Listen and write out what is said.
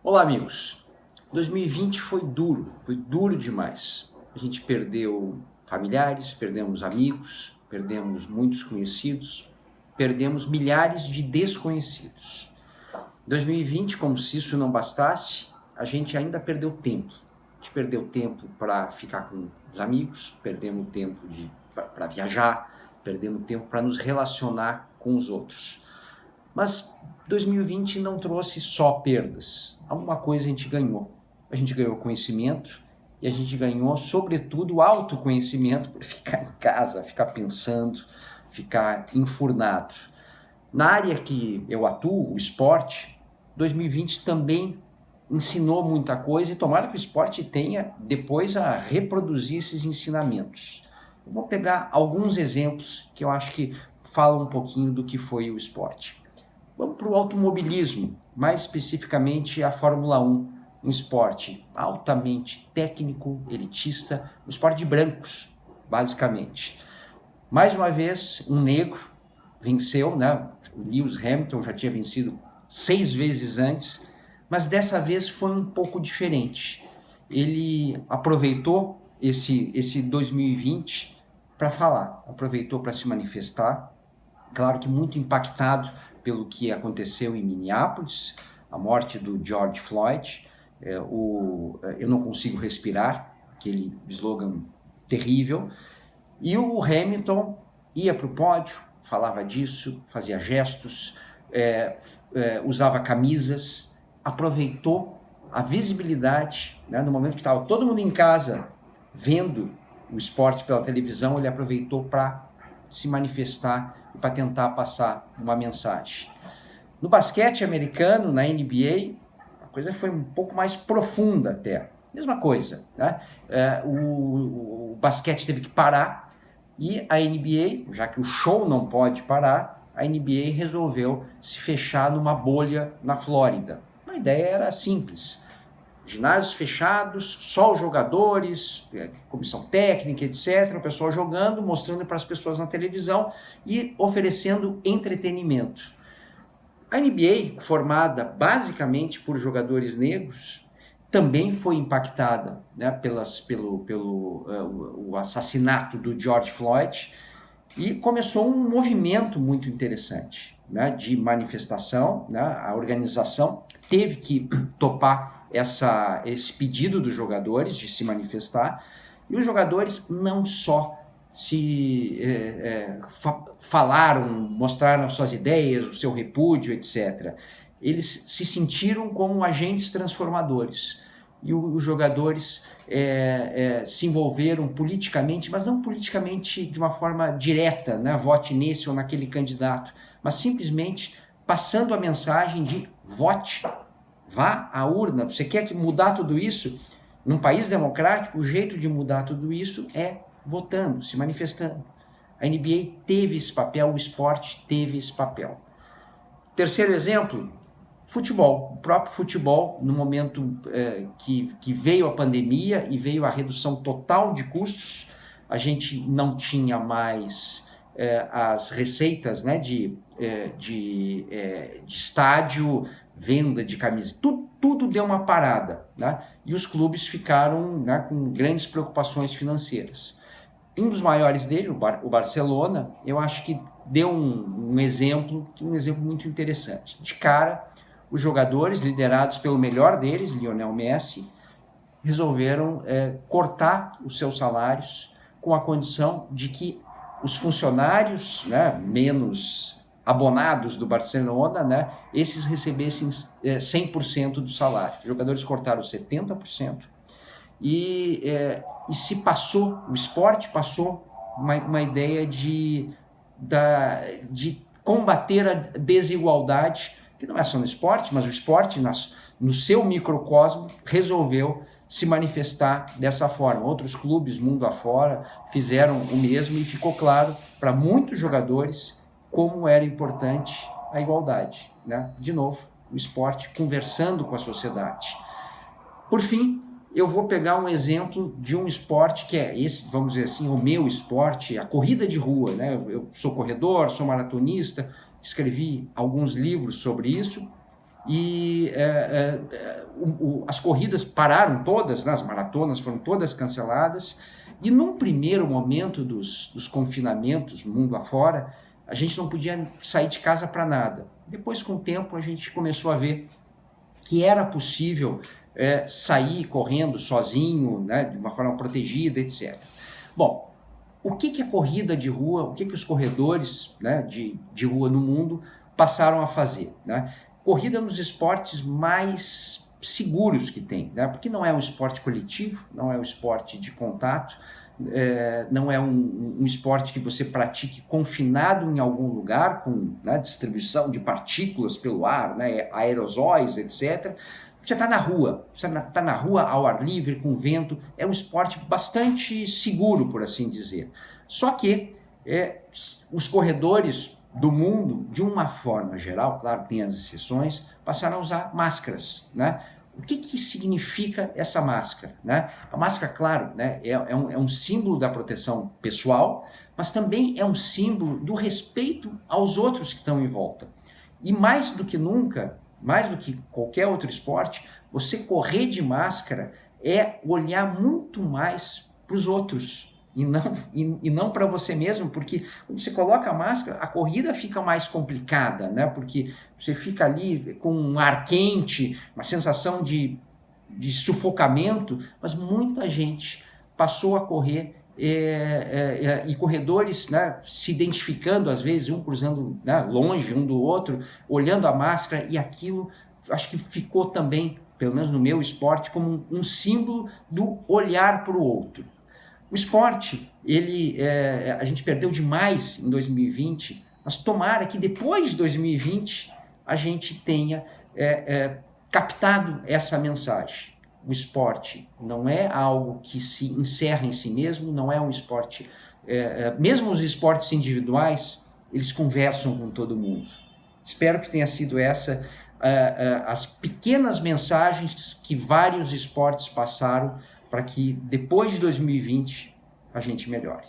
Olá, amigos. 2020 foi duro demais. A gente perdeu familiares, perdemos amigos, perdemos muitos conhecidos, perdemos milhares de desconhecidos. 2020, como se isso não bastasse, a gente ainda perdeu tempo. A gente perdeu tempo para ficar com os amigos, perdemos tempo para viajar, perdemos tempo para nos relacionar com os outros. Mas 2020 não trouxe só perdas. Alguma coisa a gente ganhou. A gente ganhou conhecimento e a gente ganhou, sobretudo, autoconhecimento para ficar em casa, ficar pensando, ficar enfurnado. Na área que eu atuo, o esporte, 2020 também ensinou muita coisa e tomara que o esporte tenha depois a reproduzir esses ensinamentos. Eu vou pegar alguns exemplos que eu acho que falam um pouquinho do que foi o esporte. Vamos para o automobilismo, mais especificamente a Fórmula 1, um esporte altamente técnico, elitista, um esporte de brancos, basicamente. Mais uma vez, um negro venceu, né? O Lewis Hamilton já tinha vencido 6 vezes antes, mas dessa vez foi um pouco diferente. Ele aproveitou esse 2020 para falar, aproveitou para se manifestar, claro que muito impactado pelo que aconteceu em Minneapolis, a morte do George Floyd, eu não consigo respirar, aquele slogan terrível, e o Hamilton ia para o pódio, falava disso, fazia gestos, usava camisas, aproveitou a visibilidade, né, no momento que estava todo mundo em casa vendo o esporte pela televisão, ele aproveitou para se manifestar e para tentar passar uma mensagem. No basquete americano, na NBA, a coisa foi um pouco mais profunda até. Mesma coisa, né? O basquete teve que parar e a NBA, já que o show não pode parar, a NBA resolveu se fechar numa bolha na Flórida. A ideia era simples. Ginásios fechados, só os jogadores, comissão técnica, etc., o pessoal jogando, mostrando para as pessoas na televisão e oferecendo entretenimento. A NBA, formada basicamente por jogadores negros, também foi impactada, né, pelo assassinato do George Floyd e começou um movimento muito interessante, né, de manifestação, né, a organização teve que topar esse pedido dos jogadores de se manifestar, e os jogadores não só falaram, mostraram suas ideias, o seu repúdio, etc. Eles se sentiram como agentes transformadores, e os jogadores se envolveram politicamente, mas não politicamente de uma forma direta, né? Vote nesse ou naquele candidato, mas simplesmente passando a mensagem de vote. Vá à urna. Você quer mudar tudo isso? Num país democrático, o jeito de mudar tudo isso é votando, se manifestando. A NBA teve esse papel, o esporte teve esse papel. Terceiro exemplo, futebol. O próprio futebol, no momento que veio a pandemia e veio a redução total de custos, a gente não tinha mais as receitas, né, de estádio, venda de camisas, tudo deu uma parada, né? E os clubes ficaram, né, com grandes preocupações financeiras. Um dos maiores dele, o Barcelona, eu acho que deu um exemplo muito interessante. De cara, os jogadores, liderados pelo melhor deles, Lionel Messi, resolveram cortar os seus salários com a condição de que os funcionários, né, menos abonados do Barcelona, né, esses recebessem 100% do salário. Os jogadores cortaram 70%. E se passou, o esporte passou uma ideia de combater a desigualdade, que não é só no esporte, mas o esporte, no seu microcosmo, resolveu se manifestar dessa forma. Outros clubes, mundo afora, fizeram o mesmo e ficou claro para muitos jogadores como era importante a igualdade, né? De novo, o esporte conversando com a sociedade. Por fim, eu vou pegar um exemplo de um esporte que é esse, vamos dizer assim, o meu esporte, a corrida de rua, né? Eu sou corredor, sou maratonista, escrevi alguns livros sobre isso, e as corridas pararam todas, né? As maratonas foram todas canceladas, e num primeiro momento dos confinamentos, mundo afora, a gente não podia sair de casa para nada. Depois, com o tempo, a gente começou a ver que era possível sair correndo sozinho, né, de uma forma protegida, etc. Bom, o que a corrida de rua, o que os corredores, né, de rua no mundo passaram a fazer, né? Corrida é um dos esportes mais seguros que tem, né? Porque não é um esporte coletivo, não é um esporte de contato, não é um esporte que você pratique confinado em algum lugar, com, né, distribuição de partículas pelo ar, né, aerosóis, etc. Você está na rua, ao ar livre, com vento, é um esporte bastante seguro, por assim dizer. Só que os corredores do mundo, de uma forma geral, claro, tem as exceções, passaram a usar máscaras, né? O que significa essa máscara, né? A máscara, claro, né, é um símbolo da proteção pessoal, mas também é um símbolo do respeito aos outros que estão em volta. E mais do que nunca, mais do que qualquer outro esporte, você correr de máscara é olhar muito mais para os outros e não para você mesmo, porque quando você coloca a máscara, a corrida fica mais complicada, né? Porque você fica ali com um ar quente, uma sensação de sufocamento, mas muita gente passou a correr e corredores, né, se identificando às vezes, um cruzando, né, longe um do outro, olhando a máscara, e aquilo acho que ficou também, pelo menos no meu esporte, como um símbolo do olhar para o outro. O esporte, a gente perdeu demais em 2020, mas tomara que depois de 2020 a gente tenha captado essa mensagem. O esporte não é algo que se encerra em si mesmo, não é um esporte... mesmo os esportes individuais, eles conversam com todo mundo. Espero que tenha sido essa as pequenas mensagens que vários esportes passaram para que depois de 2020 a gente melhore.